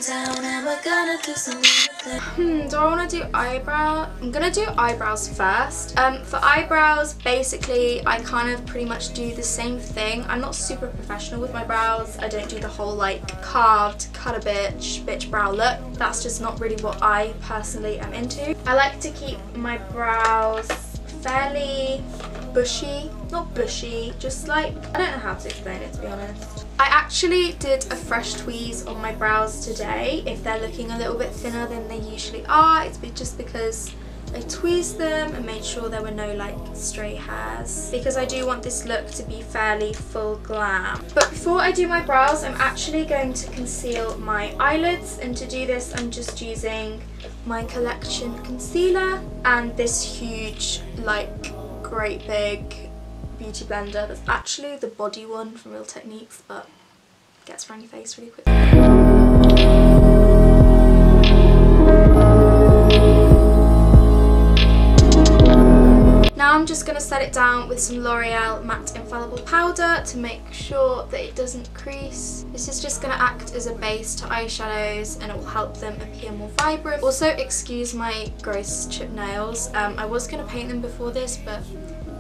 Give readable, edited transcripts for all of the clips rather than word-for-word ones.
down and we're gonna do some Do I want to do eyebrow? I'm gonna do eyebrows first. For eyebrows, basically I kind of pretty much do the same thing. I'm not super professional with my brows. I don't do the whole like carved, cut a bitch brow look. That's just not really what I personally am into. I like to keep my brows fairly bushy, not bushy, just like, I don't know how to explain it, to be honest. I actually did a fresh tweeze on my brows today. If they're looking a little bit thinner than they usually are, it's just because I tweezed them and made sure there were no like stray hairs, because I do want this look to be fairly full glam. But before I do my brows, I'm actually going to conceal my eyelids, and to do this I'm just using my Collection concealer and this huge like great big beauty blender that's actually the body one from Real Techniques, but gets around your face really quickly. Now I'm just going to set it down with some L'Oreal Matte Infallible Powder to make sure that it doesn't crease. This is just going to act as a base to eyeshadows and it will help them appear more vibrant. Also, excuse my gross chip nails. I was going to paint them before this, but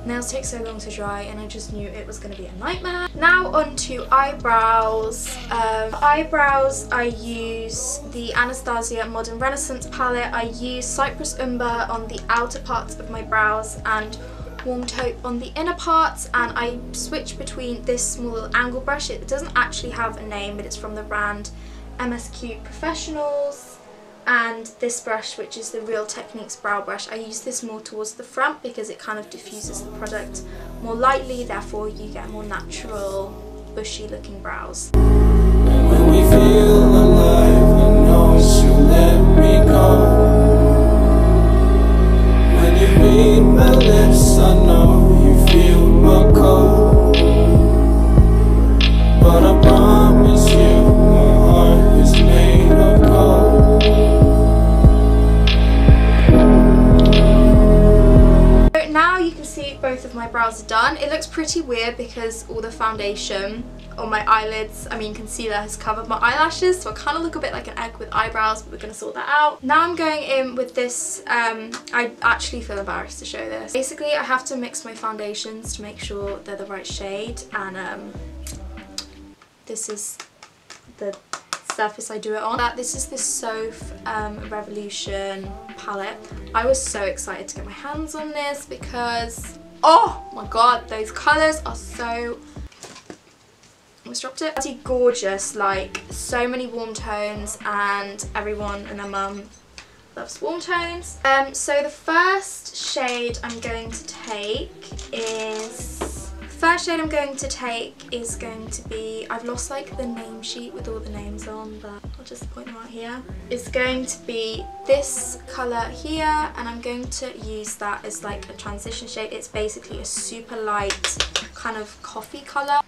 nails take so long to dry and I just knew it was going to be a nightmare. Now on to eyebrows. Eyebrows, I use the Anastasia Modern Renaissance palette. I use Cypress Umber on the outer parts of my brows and Warm Taupe on the inner parts, and I switch between this small little angle brush. It doesn't actually have a name, but it's from the brand MSQ Professionals, and this brush, which is the Real Techniques brow brush. I use this more towards the front because it kind of diffuses the product more lightly, therefore you get more natural bushy looking brows. When we feel alive, I know you let me go. When you read my lips, I know you feel my cold. But I promise you, my heart is made of gold. Now you can see both of my brows are done. It looks pretty weird because all the foundation on my eyelids, concealer, has covered my eyelashes, so I kind of look a bit like an egg with eyebrows, but we're going to sort that out. Now I'm going in with this, I actually feel embarrassed to show this. Basically, I have to mix my foundations to make sure they're the right shade, and this is the surface I do it on. This is the Soph Revolution palette. I was so excited to get my hands on this because, oh my god, those colours are so, almost dropped it, pretty gorgeous. Like, so many warm tones, and everyone and their mum loves warm tones. So the first shade I'm going to take is going to be, I've lost like the name sheet with all the names on, but I'll just point them out here. It's going to be this colour here, and I'm going to use that as like a transition shade. It's basically a super light kind of coffee colour.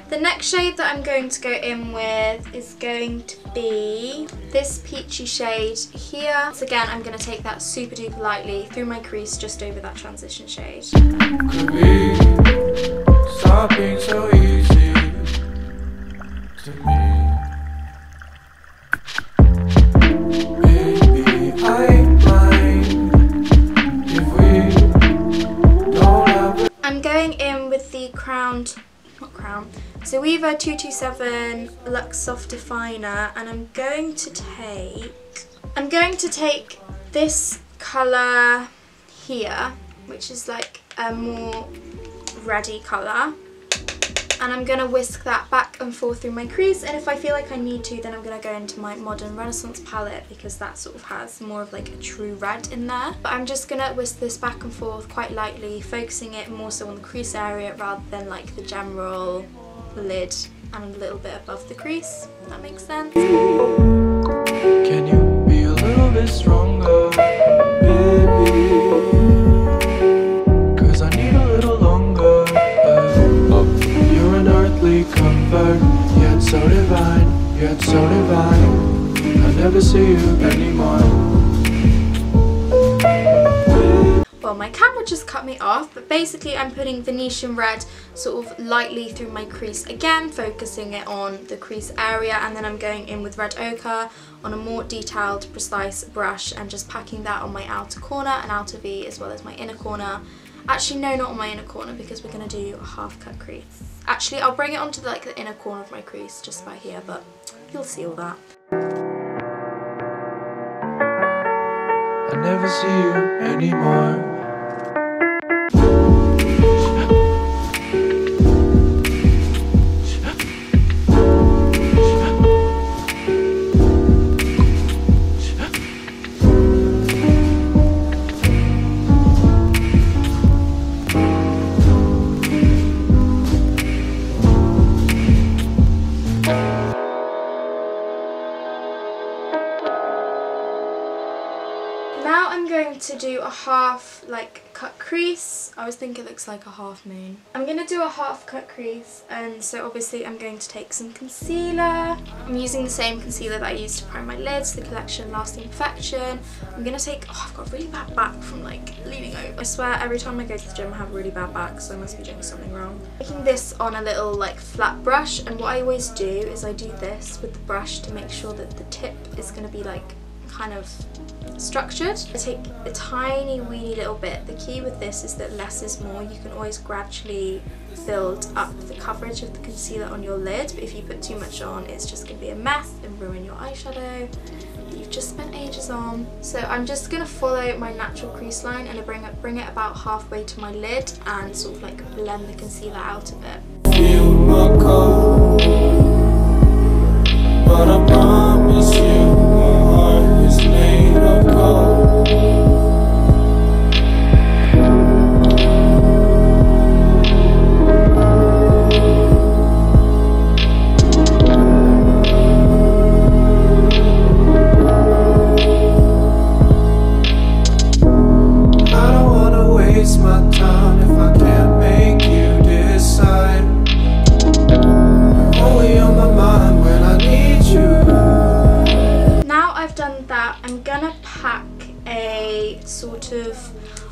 The next shade that I'm going to go in with is going to be this peachy shade here. So again, I'm going to take that super duper lightly through my crease just over that transition shade. Could we stop being so easy to me? Baby, I'm blind if we don't have. I'm going in with the Zoeva 227 Luxe Soft Definer, and I'm going to take this colour here, which is like a more reddy colour, and I'm going to whisk that back and forth through my crease, and if I feel like I need to, then I'm going to go into my Modern Renaissance palette because that sort of has more of like a true red in there. But I'm just going to whisk this back and forth quite lightly, focusing it more so on the crease area rather than like the general lid and a little bit above the crease, if that makes sense. Can you be a little bit stronger, baby? Cause I need a little longer. You're an earthly comfort, yet so divine, yet so divine. I never see you anymore. well, my camera just cut me off, but basically I'm putting Venetian red sort of lightly through my crease again, focusing it on the crease area, and then I'm going in with red ochre on a more detailed, precise brush and just packing that on my outer corner and outer V as well as my inner corner. Actually, no, not on my inner corner because we're going to do a half cut crease. Actually, I'll bring it onto like the inner corner of my crease just about here, but you'll see all that. I never see you anymore. Now I'm going to do a half like cut crease. I always think it looks like a half moon. I'm going to do a half cut crease, and so obviously I'm going to take some concealer. I'm using the same concealer that I used to prime my lids, the collection Lasting Perfection. I'm going to take, oh, I've got a really bad back from like leaning over. I swear every time I go to the gym I have a really bad back, so I must be doing something wrong. Taking this on a little like flat brush, and what I always do is I do this with the brush to make sure that the tip is going to be like kind of structured. I take a tiny weeny little bit. The key with this is that less is more. You can always gradually build up the coverage of the concealer on your lid, but if you put too much on, it's just going to be a mess and ruin your eyeshadow that you've just spent ages on. So I'm just going to follow my natural crease line and bring it about halfway to my lid and sort of like blend the concealer out a bit. Feel my cold, but I promise you my heart is made of gold. I don't wanna waste my time if I can't make you decide. You're only on my mind when I need you. Now I've done that, I'm gonna pack a sort of,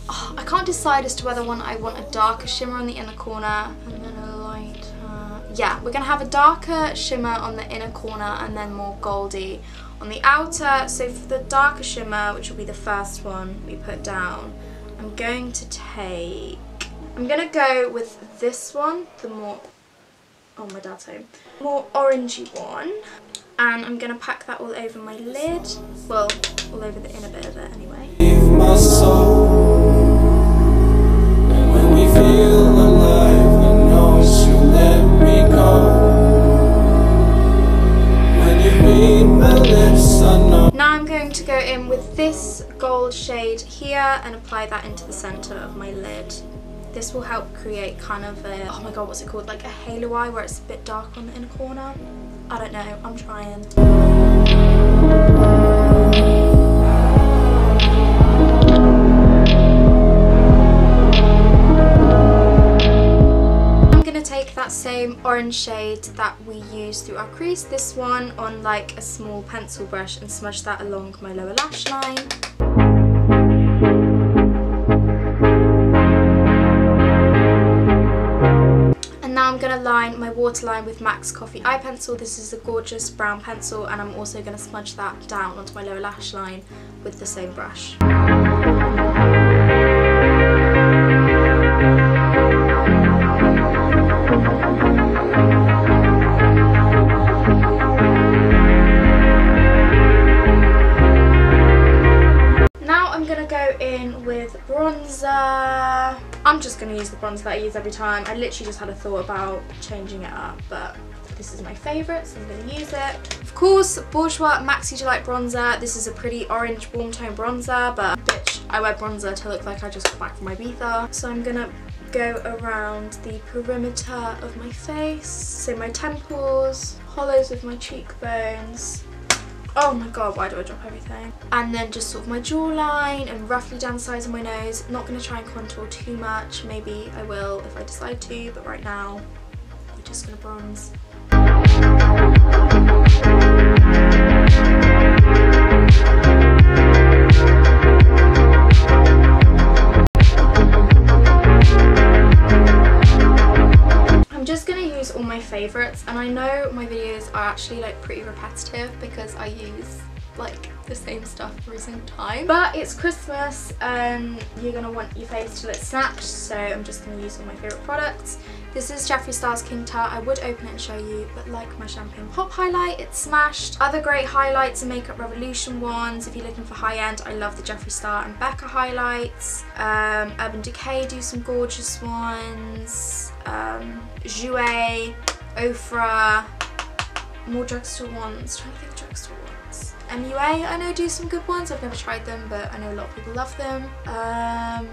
oh, I can't decide as to whether I want a darker shimmer on the inner corner and then a lighter. Yeah, we're gonna have a darker shimmer on the inner corner and then more goldy on the outer. So for the darker shimmer, which will be the first one we put down, I'm going to go with this one, the more, oh my dad's home, more orangey one, and I'm going to pack that all over my lid, well, all over the inner bit of it anyway. Leave my soul, and when we feel alive, I know she'll let me go. When you read my lips, I know. Now I'm going to go in with this gold shade here and apply that into the centre of my lid. This will help create kind of a, oh my god, what's it called, like a halo eye where it's a bit dark on the inner corner. I don't know, I'm trying. I'm going to take that same orange shade that we used through our crease, this one, on like a small pencil brush and smudge that along my lower lash line. Now I'm going to line my waterline with MAC's Coffee Eye Pencil. This is a gorgeous brown pencil, and I'm also going to smudge that down onto my lower lash line with the same brush. Now I'm going to go in with bronzer. I'm just going to use the bronzer that I use every time. I literally just had a thought about changing it up, but this is my favourite, so I'm going to use it. Of course, Bourjois Maxi Delight Bronzer. This is a pretty orange warm tone bronzer, but bitch, I wear bronzer to look like I just got back from Ibiza. So I'm going to go around the perimeter of my face, so my temples, hollows of my cheekbones. Oh my god, why do I drop everything? And then just sort of my jawline and roughly down the sides of my nose. I'm not going to try and contour too much. Maybe I will if I decide to, but right now we're just going to bronze. videos are actually like pretty repetitive because I use like the same stuff every single time. But it's Christmas and you're gonna want your face to look snatched, so I'm just gonna use all my favourite products. This is Jeffree Star's King Tut. I would open it and show you, but like my Champagne Pop highlight, it's smashed. Other great highlights are Makeup Revolution ones. If you're looking for high end, I love the Jeffree Star and Becca highlights. Urban Decay do some gorgeous ones. Jouer, Ofra, more drugstore ones. Trying to think of drugstore ones. MUA, I know, do some good ones. I've never tried them, but I know a lot of people love them.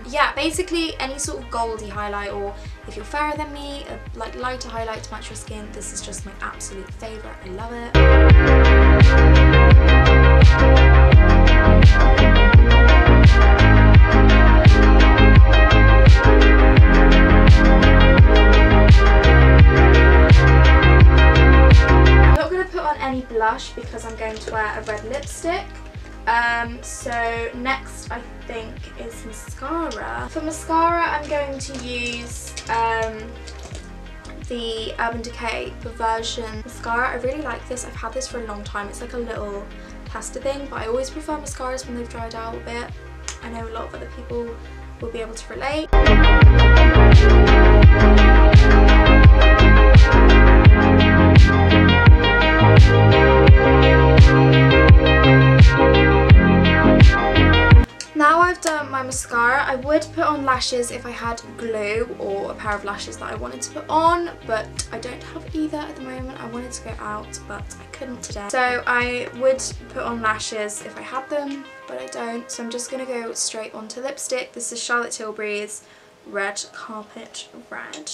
Yeah, basically any sort of goldy highlight, or if you're fairer than me, a like lighter highlight to match your skin, this is just my absolute favourite. I love it. Any blush because I'm going to wear a red lipstick. So next I think is mascara. For mascara I'm going to use the Urban Decay Perversion mascara. I really like this. I've had this for a long time. It's like a little tester thing, but I always prefer mascaras when they've dried out a bit. I know a lot of other people will be able to relate. Now I've done my mascara, I would put on lashes if I had glue or a pair of lashes that I wanted to put on, but I don't have either at the moment. I wanted to go out, but I couldn't today. So I would put on lashes if I had them, but I don't. So I'm just going to go straight onto lipstick. This is Charlotte Tilbury's Red Carpet Red.